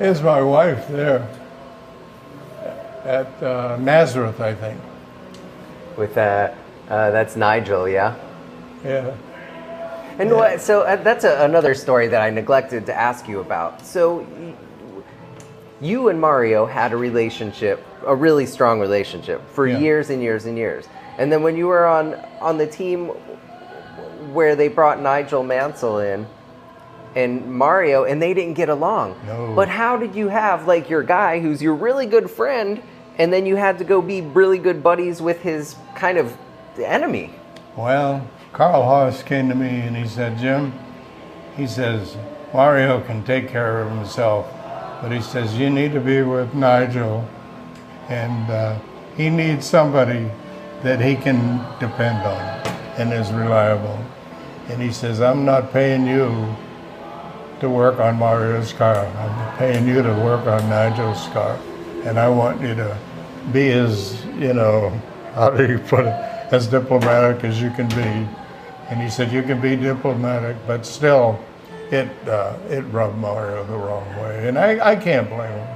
Here's my wife there at Nazareth, I think. With that's Nigel, yeah. Yeah. And so that's another story that I neglected to ask you about. So you and Mario had a relationship, a really strong relationship for Yeah. years and years and years. And then when you were on the team where they brought Nigel Mansell in and Mario, and they didn't get along. No. But how did you have like your guy who's your really good friend, and then you had to go be really good buddies with his kind of enemy? Well, Carl Haas came to me and he said, Jim, he says, Mario can take care of himself, but he says, you need to be with Nigel, and he needs somebody that he can depend on and is reliable. And he says, I'm not paying you to work on Mario's car. I'm paying you to work on Nigel's car. And I want you to be as, how do you put it, as diplomatic as you can be. And he said, you can be diplomatic, but still, it rubbed Mario the wrong way. And I can't blame him.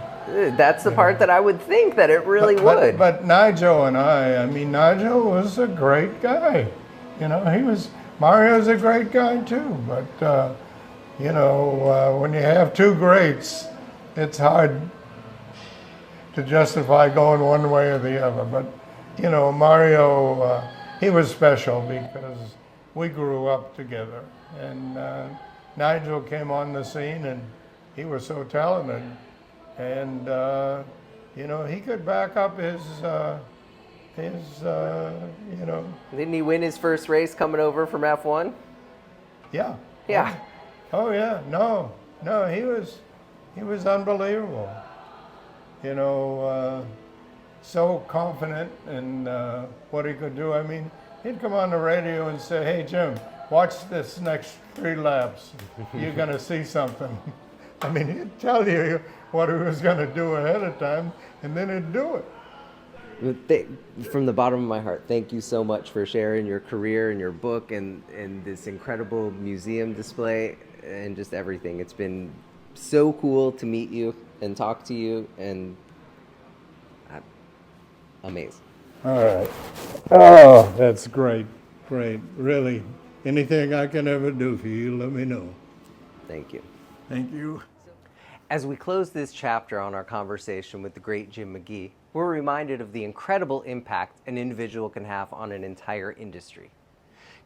That's the part that I would think that it really would. But Nigel and I mean, Nigel was a great guy. Mario's a great guy too. But, when you have two greats, it's hard to justify going one way or the other. But, Mario, he was special because we grew up together. And Nigel came on the scene and he was so talented. And, he could back up his. Didn't he win his first race coming over from F1? Yeah. Yeah. Oh yeah. No, he was unbelievable. So confident in what he could do. I mean, he'd come on the radio and say, hey Jim, watch this next 3 laps. You're gonna see something. I mean, he'd tell you what he was gonna do ahead of time, and then he'd do it. From the bottom of my heart, thank you so much for sharing your career and your book and this incredible museum display and just everything. It's been so cool to meet you and talk to you, and amazing. All right. Oh, that's great. Really, anything I can ever do for you, let me know. Thank you. Thank you. As we close this chapter on our conversation with the great Jim McGee, we're reminded of the incredible impact an individual can have on an entire industry.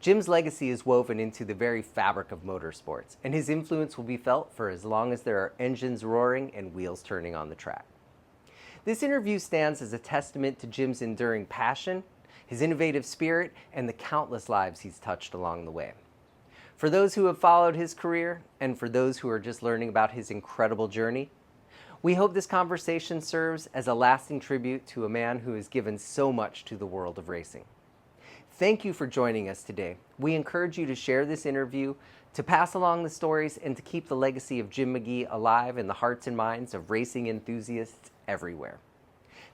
Jim's legacy is woven into the very fabric of motorsports, and his influence will be felt for as long as there are engines roaring and wheels turning on the track. This interview stands as a testament to Jim's enduring passion, his innovative spirit, and the countless lives he's touched along the way. For those who have followed his career, and for those who are just learning about his incredible journey, we hope this conversation serves as a lasting tribute to a man who has given so much to the world of racing. Thank you for joining us today. We encourage you to share this interview, to pass along the stories, and to keep the legacy of Jim McGee alive in the hearts and minds of racing enthusiasts everywhere.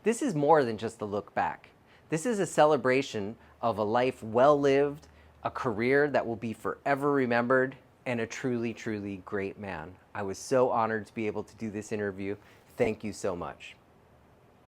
This is more than just a look back. This is a celebration of a life well lived, a career that will be forever remembered, and a truly, truly great man. I was so honored to be able to do this interview. Thank you so much.